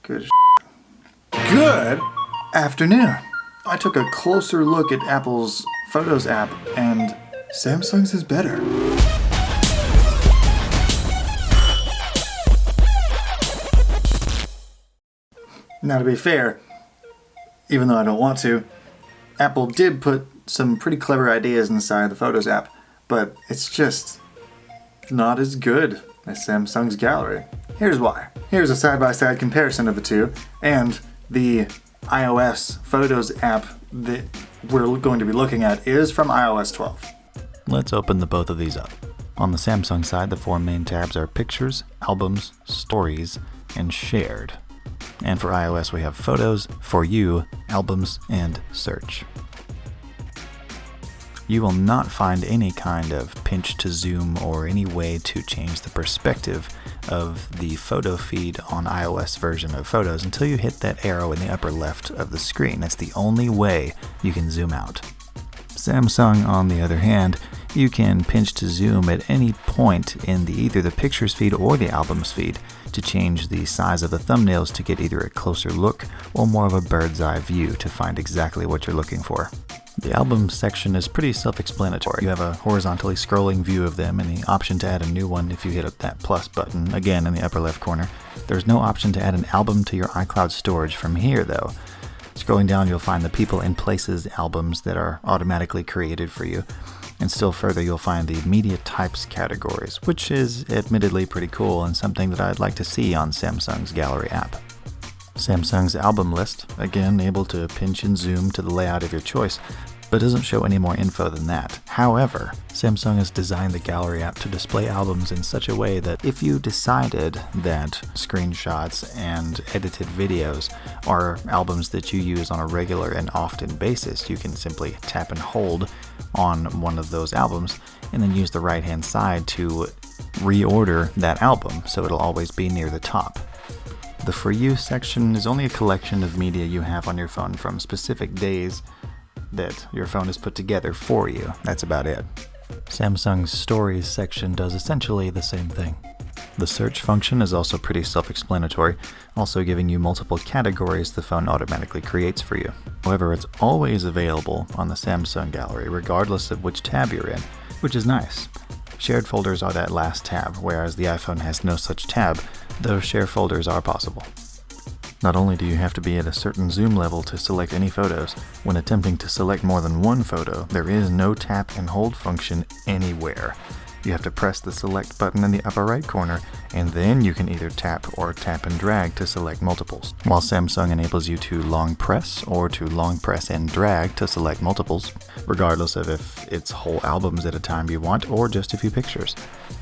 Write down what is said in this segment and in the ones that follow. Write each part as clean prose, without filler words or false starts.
Good afternoon. I took a closer look at Apple's Photos app, and Samsung's is better. Now, to be fair, even though I don't want to, Apple did put some pretty clever ideas inside the Photos app, but it's just not as good as Samsung's gallery. Here's why. Here's a side-by-side comparison of the two, and the iOS Photos app that we're going to be looking at is from iOS 12. Let's open the both of these up. On the Samsung side, the four main tabs are Pictures, Albums, Stories, and Shared. And for iOS, we have Photos, For You, Albums, and Search. You will not find any kind of pinch to zoom or any way to change the perspective of the photo feed on iOS version of Photos until you hit that arrow in the upper left of the screen. That's the only way you can zoom out. Samsung, on the other hand, you can pinch to zoom at any point in either the Pictures feed or the Albums feed to change the size of the thumbnails to get either a closer look or more of a bird's eye view to find exactly what you're looking for. The Albums section is pretty self-explanatory. You have a horizontally scrolling view of them and the option to add a new one if you hit that plus button, again in the upper left corner. There's no option to add an album to your iCloud storage from here, though. Scrolling down, you'll find the People and Places albums that are automatically created for you. And still further, you'll find the Media Types categories, which is admittedly pretty cool and something that I'd like to see on Samsung's Gallery app. Samsung's album list, again able to pinch and zoom to the layout of your choice, but doesn't show any more info than that. However, Samsung has designed the Gallery app to display albums in such a way that if you decided that screenshots and edited videos are albums that you use on a regular and often basis, you can simply tap and hold on one of those albums and then use the right-hand side to reorder that album so it'll always be near the top. The For You section is only a collection of media you have on your phone from specific days that your phone has put together for you. That's about it. Samsung's Stories section does essentially the same thing. The search function is also pretty self-explanatory, also giving you multiple categories the phone automatically creates for you. However, it's always available on the Samsung Gallery, regardless of which tab you're in, which is nice. Shared folders are that last tab, whereas the iPhone has no such tab, though share folders are possible. Not only do you have to be at a certain zoom level to select any photos, when attempting to select more than one photo, there is no tap and hold function anywhere. You have to press the select button in the upper right corner, and then you can either tap or tap and drag to select multiples. While Samsung enables you to long press or to long press and drag to select multiples, regardless of if it's whole albums at a time you want or just a few pictures.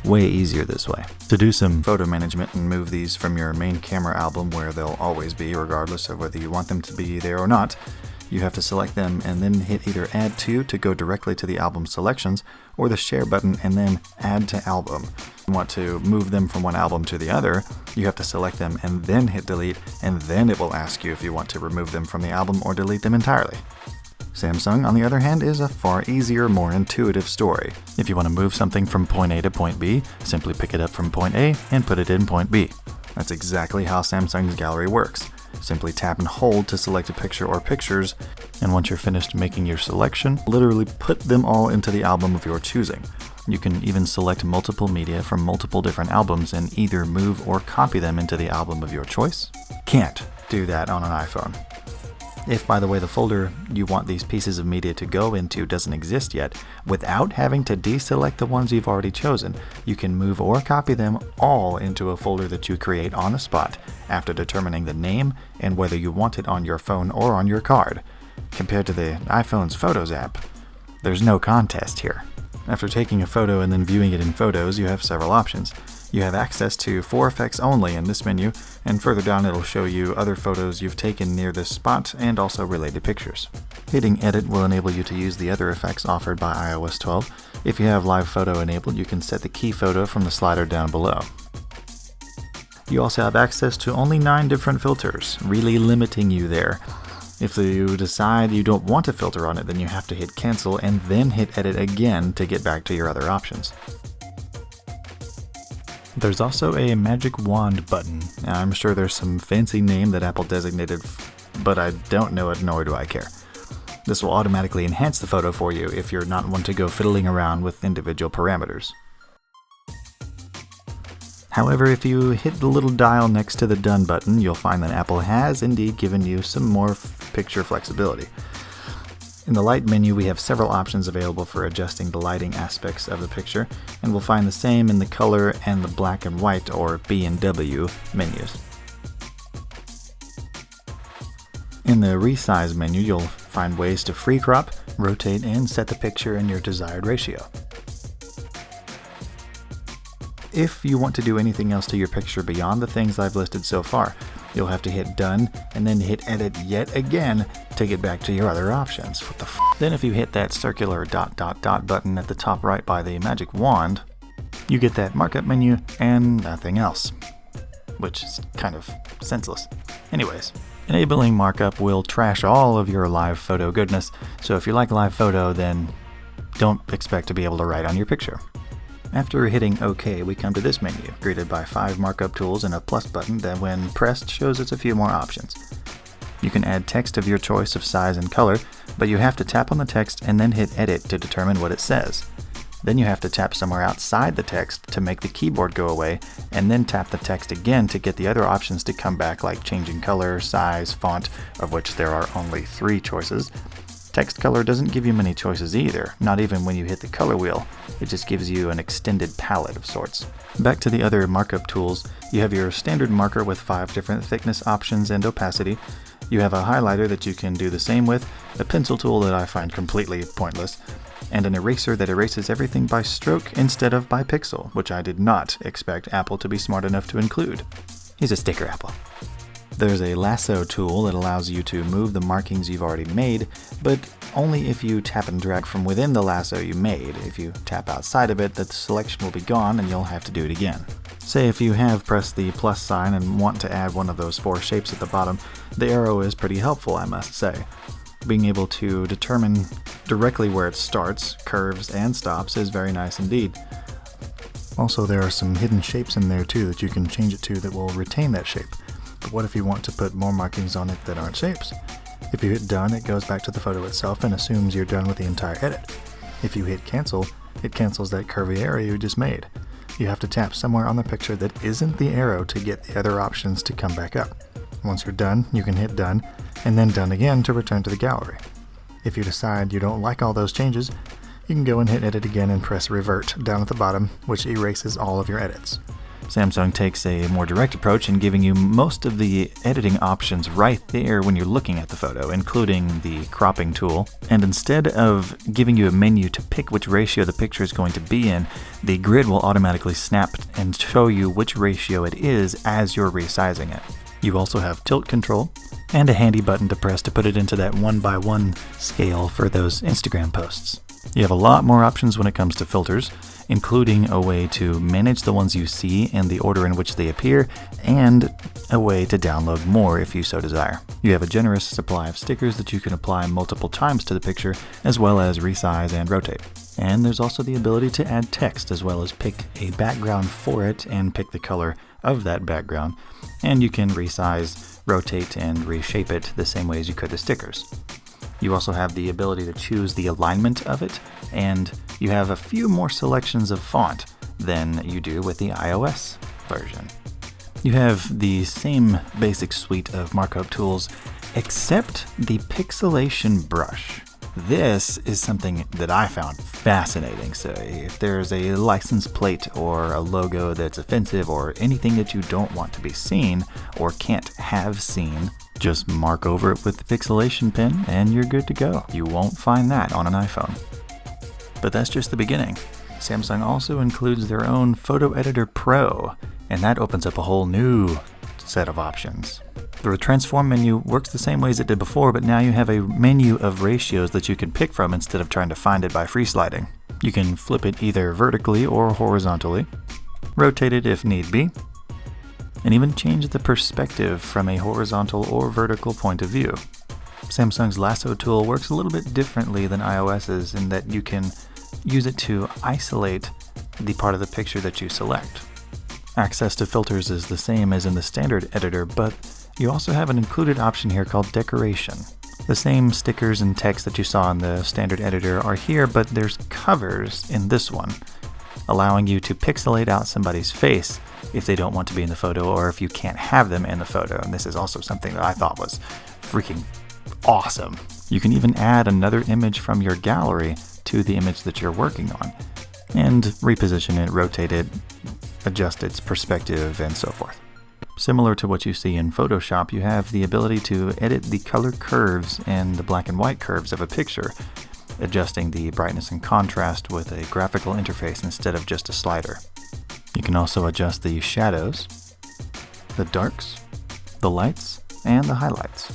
Way easier this way. To do some photo management and move these from your main camera album where they'll always be, regardless of whether you want them to be there or not, you have to select them and then hit either Add To go directly to the album selections, or the Share button and then Add to Album. If you want to move them from one album to the other, you have to select them and then hit Delete, and then it will ask you if you want to remove them from the album or delete them entirely. Samsung, on the other hand, is a far easier, more intuitive story. If you want to move something from point A to point B, simply pick it up from point A and put it in point B. That's exactly how Samsung's Gallery works. Simply tap and hold to select a picture or pictures, and once you're finished making your selection, literally put them all into the album of your choosing. You can even select multiple media from multiple different albums and either move or copy them into the album of your choice. Can't do that on an iPhone. If, by the way, the folder you want these pieces of media to go into doesn't exist yet, without having to deselect the ones you've already chosen, you can move or copy them all into a folder that you create on the spot after determining the name and whether you want it on your phone or on your card. Compared to the iPhone's Photos app, there's no contest here. After taking a photo and then viewing it in Photos, you have several options. You have access to 4 effects only in this menu, and further down it'll show you other photos you've taken near this spot and also related pictures. Hitting Edit will enable you to use the other effects offered by iOS 12. If you have Live Photo enabled, you can set the key photo from the slider down below. You also have access to only 9 different filters, really limiting you there. If you decide you don't want a filter on it, then you have to hit Cancel and then hit Edit again to get back to your other options. There's also a magic wand button. Now, I'm sure there's some fancy name that Apple designated, but I don't know it, nor do I care. This will automatically enhance the photo for you if you're not one to go fiddling around with individual parameters. However, if you hit the little dial next to the Done button, you'll find that Apple has indeed given you some more picture flexibility. In the light menu, we have several options available for adjusting the lighting aspects of the picture, and we'll find the same in the color and the black and white, or B and W, menus. In the resize menu, you'll find ways to free crop, rotate, and set the picture in your desired ratio. If you want to do anything else to your picture beyond the things I've listed so far, you'll have to hit Done and then hit Edit yet again to get back to your other options. What the f? Then if you hit that circular ... button at the top right by the magic wand, you get that markup menu and nothing else, which is kind of senseless. Anyways, enabling markup will trash all of your live photo goodness, so if you like live photo, then don't expect to be able to write on your picture. After hitting OK, we come to this menu, greeted by 5 markup tools and a plus button that when pressed shows us a few more options. You can add text of your choice of size and color, but you have to tap on the text and then hit Edit to determine what it says. Then you have to tap somewhere outside the text to make the keyboard go away, and then tap the text again to get the other options to come back, like changing color, size, font, of which there are only 3 choices. Text color doesn't give you many choices either, not even when you hit the color wheel. It just gives you an extended palette of sorts. Back to the other markup tools, you have your standard marker with 5 different thickness options and opacity. You have a highlighter that you can do the same with, a pencil tool that I find completely pointless, and an eraser that erases everything by stroke instead of by pixel, which I did not expect Apple to be smart enough to include. He's a sticker, Apple. There's a Lasso Tool that allows you to move the markings you've already made, but only if you tap and drag from within the lasso you made. If you tap outside of it, the selection will be gone and you'll have to do it again. Say if you have pressed the plus sign and want to add one of those 4 shapes at the bottom, the arrow is pretty helpful, I must say. Being able to determine directly where it starts, curves, and stops is very nice indeed. Also, there are some hidden shapes in there too that you can change it to that will retain that shape. But what if you want to put more markings on it that aren't shapes? If you hit Done, it goes back to the photo itself and assumes you're done with the entire edit. If you hit Cancel, it cancels that curvy area you just made. You have to tap somewhere on the picture that isn't the arrow to get the other options to come back up. Once you're done, you can hit Done, and then Done again to return to the gallery. If you decide you don't like all those changes, you can go and hit Edit again and press Revert down at the bottom, which erases all of your edits. Samsung takes a more direct approach in giving you most of the editing options right there when you're looking at the photo, including the cropping tool. And instead of giving you a menu to pick which ratio the picture is going to be in, the grid will automatically snap and show you which ratio it is as you're resizing it. You also have tilt control and a handy button to press to put it into that 1:1 scale for those Instagram posts. You have a lot more options when it comes to filters, including a way to manage the ones you see and the order in which they appear, and a way to download more if you so desire. You have a generous supply of stickers that you can apply multiple times to the picture, as well as resize and rotate. And there's also the ability to add text, as well as pick a background for it and pick the color of that background. And you can resize, rotate, and reshape it the same way as you could the stickers. You also have the ability to choose the alignment of it, and you have a few more selections of font than you do with the iOS version. You have the same basic suite of markup tools, except the pixelation brush. This is something that I found fascinating. So if there's a license plate or a logo that's offensive or anything that you don't want to be seen or can't have seen, just mark over it with the pixelation pen and you're good to go. You won't find that on an iPhone. But that's just the beginning. Samsung also includes their own Photo Editor Pro, and that opens up a whole new set of options. The transform menu works the same way as it did before, but now you have a menu of ratios that you can pick from instead of trying to find it by free sliding. You can flip it either vertically or horizontally, rotate it if need be, and even change the perspective from a horizontal or vertical point of view. Samsung's Lasso Tool works a little bit differently than iOS's in that you can use it to isolate the part of the picture that you select. Access to filters is the same as in the standard editor, but you also have an included option here called decoration. The same stickers and text that you saw in the standard editor are here, but there's covers in this one, allowing you to pixelate out somebody's face if they don't want to be in the photo or if you can't have them in the photo. And this is also something that I thought was freaking awesome. You can even add another image from your gallery to the image that you're working on and reposition it, rotate it, adjust its perspective, and so forth. Similar to what you see in Photoshop, you have the ability to edit the color curves and the black and white curves of a picture, adjusting the brightness and contrast with a graphical interface instead of just a slider. You can also adjust the shadows, the darks, the lights, and the highlights.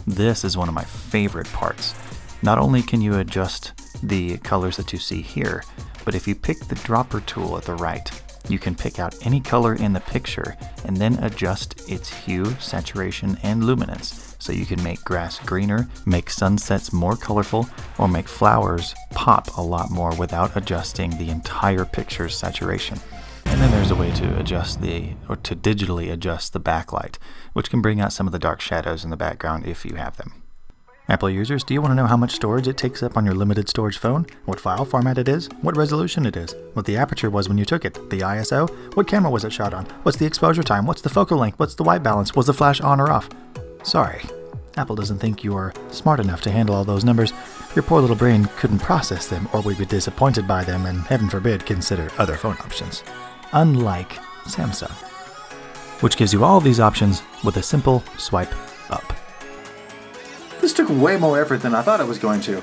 This is one of my favorite parts. Not only can you adjust the colors that you see here, but if you pick the dropper tool at the right, you can pick out any color in the picture and then adjust its hue, saturation, and luminance. So you can make grass greener, make sunsets more colorful, or make flowers pop a lot more without adjusting the entire picture's saturation. And then there's a way to to digitally adjust the backlight, which can bring out some of the dark shadows in the background if you have them. Apple users, do you want to know how much storage it takes up on your limited storage phone? What file format it is? What resolution it is? What the aperture was when you took it? The ISO? What camera was it shot on? What's the exposure time? What's the focal length? What's the white balance? Was the flash on or off? Sorry, Apple doesn't think you are smart enough to handle all those numbers. Your poor little brain couldn't process them, or we'd be disappointed by them and, heaven forbid, consider other phone options. Unlike Samsung, which gives you all of these options with a simple swipe up. This took way more effort than I thought it was going to.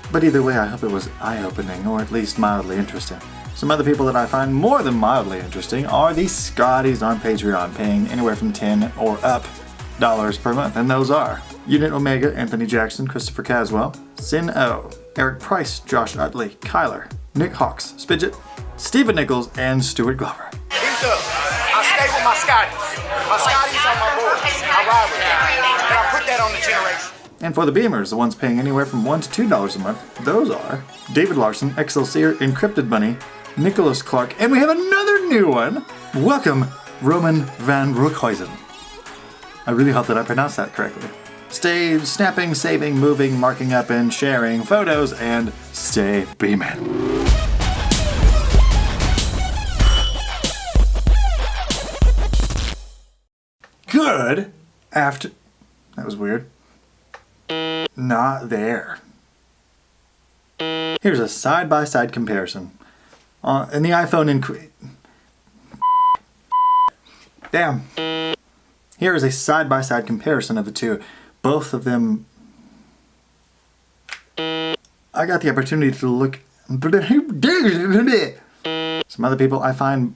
But either way, I hope it was eye-opening, or at least mildly interesting. Some other people that I find more than mildly interesting are the Scotties on Patreon, paying anywhere from $10 or up per month, and those are Unit Omega, Anthony Jackson, Christopher Caswell, Sin O, Eric Price, Josh Utley, Kyler, Nick Hawks, Spidget, Stephen Nichols, and Stuart Glover. I stay with my Scotties. My Scotties are my boys. I ride with them. And I put that on the generation. And for the Beamers, the ones paying anywhere from $1 to $2 a month, those are David Larson, Excelsior, Encrypted Money, Nicholas Clark, and we have another new one. Welcome, Roman van Broekhuizen. I really hope that I pronounced that correctly. Stay snapping, saving, moving, marking up, and sharing photos, and stay beaming. Good after... That was weird. Not there. Here's a side-by-side comparison. In the iPhone Damn. Here is a side-by-side comparison of the two. Both of them... I got the opportunity to look... Some other people I find